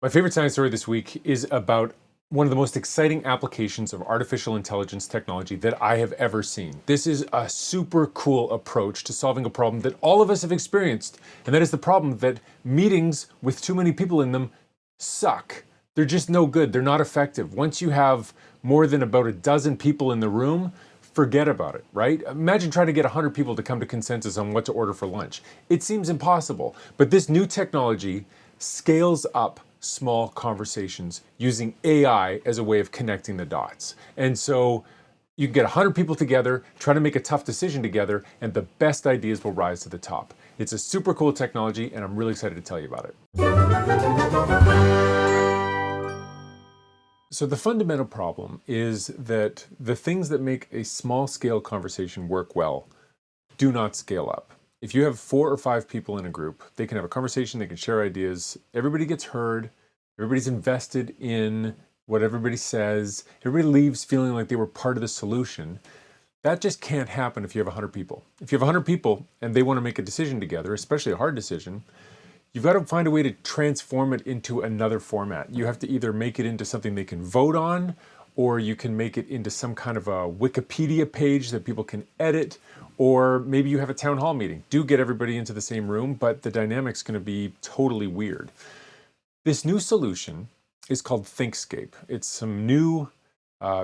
My favorite science story this week is about one of the most exciting applications of artificial intelligence technology that I have ever seen. This is a super cool approach to solving a problem that all of us have experienced, and that is the problem that meetings with too many people in them suck. They're just no good. They're not effective. Once you have more than about a dozen people in the room, forget about it, right? Imagine trying to get 100 people to come to consensus on what to order for lunch. It seems impossible, but this new technology scales up small conversations using AI as a way of connecting the dots. And so you can get 100 people together, try to make a tough decision together, and the best ideas will rise to the top. It's a super cool technology, and I'm really excited to tell you about it. So the fundamental problem is that the things that make a small scale conversation work well do not scale up. If you have 4 or 5 people in a group, they can have a conversation, they can share ideas, everybody gets heard, everybody's invested in what everybody says, everybody leaves feeling like they were part of the solution. That just can't happen if you have 100 people. If you have 100 people and they want to make a decision together, especially a hard decision, you've got to find a way to transform it into another format. You have to either make it into something they can vote on, or you can make it into some kind of a Wikipedia page that people can edit, or maybe you have a town hall meeting. Do get everybody into the same room, but the dynamic's going to be totally weird. This new solution is called Thinkscape. It's some new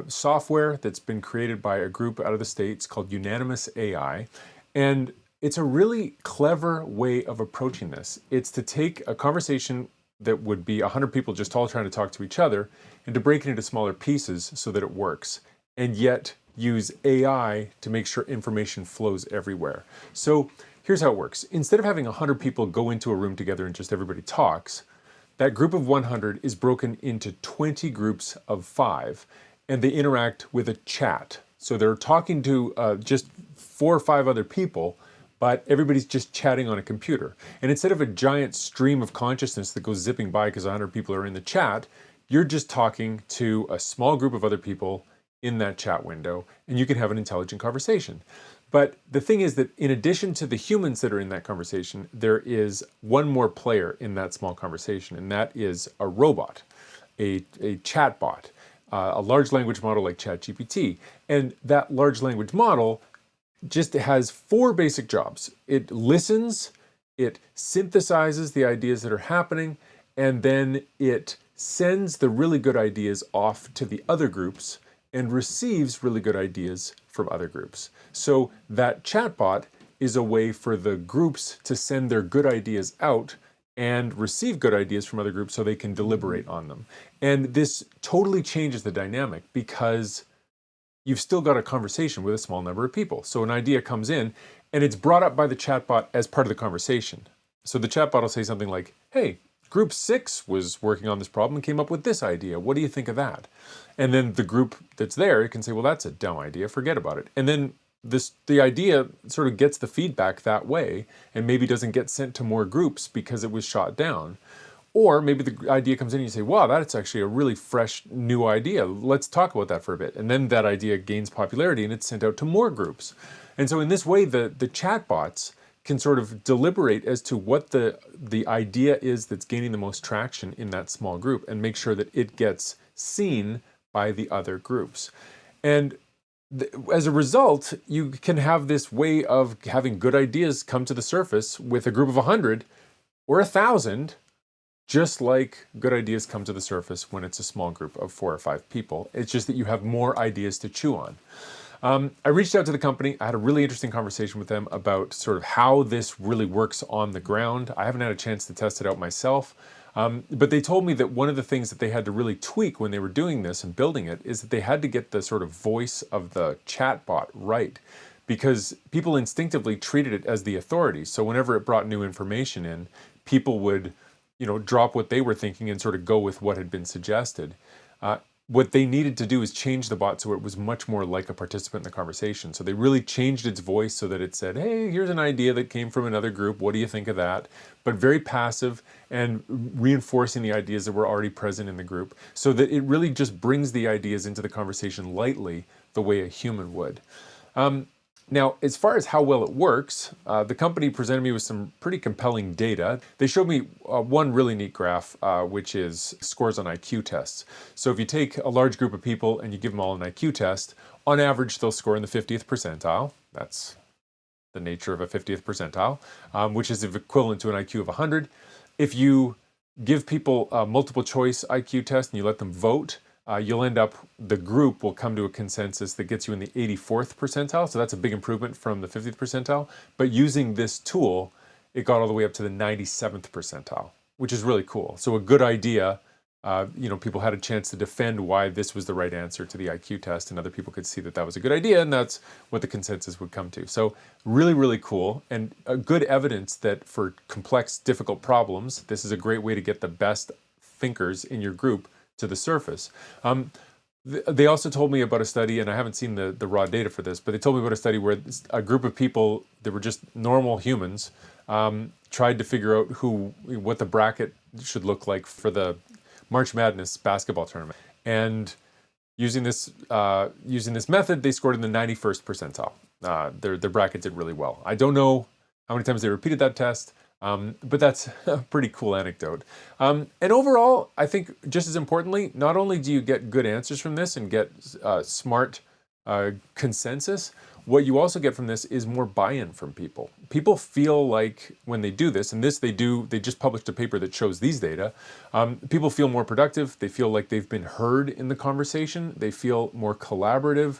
software that's been created by a group out of the States called Unanimous AI. And it's a really clever way of approaching this. It's to take a conversation that would be 100 people just all trying to talk to each other and to break it into smaller pieces so that it works, and yet use AI to make sure information flows everywhere. So here's how it works. Instead of having 100 people go into a room together and just everybody talks, that group of 100 is broken into 20 groups of 5, and they interact with a chat. So they're talking to just 4 or 5 other people, but everybody's just chatting on a computer. And instead of a giant stream of consciousness that goes zipping by because 100 people are in the chat, you're just talking to a small group of other people in that chat window, and you can have an intelligent conversation. But the thing is that in addition to the humans that are in that conversation, there is one more player in that small conversation, and that is a robot, a chatbot, a large language model like ChatGPT. And that large language model just has 4 basic jobs. It listens, it synthesizes the ideas that are happening, and then it sends the really good ideas off to the other groups and receives really good ideas from other groups. So that chatbot is a way for the groups to send their good ideas out and receive good ideas from other groups so they can deliberate on them. And this totally changes the dynamic because you've still got a conversation with a small number of people. So an idea comes in and it's brought up by the chatbot as part of the conversation. So the chatbot will say something like, hey, group 6 was working on this problem and came up with this idea. What do you think of that? And then the group that's there can say, well, that's a dumb idea, forget about it. And then the idea sort of gets the feedback that way and maybe doesn't get sent to more groups because it was shot down. Or maybe the idea comes in and you say, wow, that's actually a really fresh new idea. Let's talk about that for a bit. And then that idea gains popularity and it's sent out to more groups. And so in this way, the chatbots can sort of deliberate as to what the idea is that's gaining the most traction in that small group and make sure that it gets seen by the other groups. And as a result, you can have this way of having good ideas come to the surface with a group of 100 or 1,000, just like good ideas come to the surface when it's a small group of 4 or 5 people. It's just that you have more ideas to chew on. I reached out to the company. I had a really interesting conversation with them about sort of how this really works on the ground. I haven't had a chance to test it out myself, but they told me that one of the things that they had to really tweak when they were doing this and building it is that they had to get the sort of voice of the chatbot right, because people instinctively treated it as the authority. So whenever it brought new information in, people would, drop what they were thinking and sort of go with what had been suggested. What they needed to do is change the bot so it was much more like a participant in the conversation. So they really changed its voice so that it said, hey, here's an idea that came from another group. What do you think of that? But very passive and reinforcing the ideas that were already present in the group so that it really just brings the ideas into the conversation lightly the way a human would. Now, as far as how well it works, the company presented me with some pretty compelling data. They showed me one really neat graph, which is scores on IQ tests. So if you take a large group of people and you give them all an IQ test, on average, they'll score in the 50th percentile. That's the nature of a 50th percentile, which is equivalent to an IQ of 100. If you give people a multiple choice IQ test and you let them vote, you'll end up, the group will come to a consensus that gets you in the 84th percentile. So that's a big improvement from the 50th percentile. But using this tool, it got all the way up to the 97th percentile, which is really cool. So a good idea, people had a chance to defend why this was the right answer to the IQ test, and other people could see that that was a good idea, and that's what the consensus would come to. So really, really cool, and a good evidence that for complex, difficult problems, this is a great way to get the best thinkers in your group to the surface. They also told me about a study, and I haven't seen the raw data for this, but they told me about a study where a group of people that were just normal humans tried to figure out what the bracket should look like for the March Madness basketball tournament. And using this method, they scored in the 91st percentile. Their bracket did really well. I don't know how many times they repeated that test, but that's a pretty cool anecdote. And overall, I think just as importantly, not only do you get good answers from this and get smart consensus, what you also get from this is more buy-in from people. People feel like when they do this, and they just published a paper that shows these data, people feel more productive, they feel like they've been heard in the conversation, they feel more collaborative,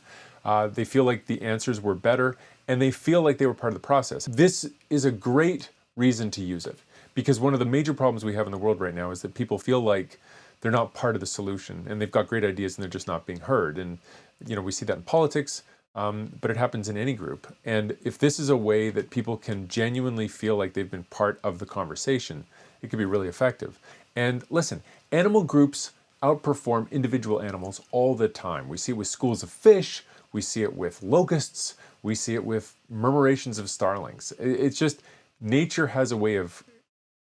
they feel like the answers were better, and they feel like they were part of the process. This is a great reason to use it, because one of the major problems we have in the world right now is that people feel like they're not part of the solution, and they've got great ideas and they're just not being heard. And we see that in politics, but it happens in any group. And if this is a way that people can genuinely feel like they've been part of the conversation, it can be really effective. And listen, animal groups outperform individual animals all the time. We see it with schools of fish, we see it with locusts, we see it with murmurations of starlings. It's just, nature has a way of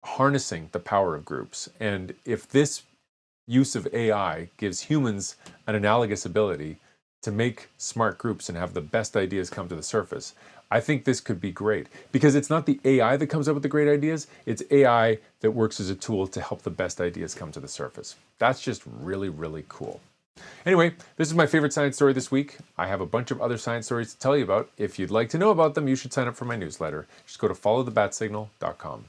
harnessing the power of groups. And if this use of AI gives humans an analogous ability to make smart groups and have the best ideas come to the surface, I think this could be great. Because it's not the AI that comes up with the great ideas, it's AI that works as a tool to help the best ideas come to the surface. That's just really, really cool. Anyway, this is my favorite science story this week. I have a bunch of other science stories to tell you about. If you'd like to know about them, you should sign up for my newsletter. Just go to followthebatsignal.com.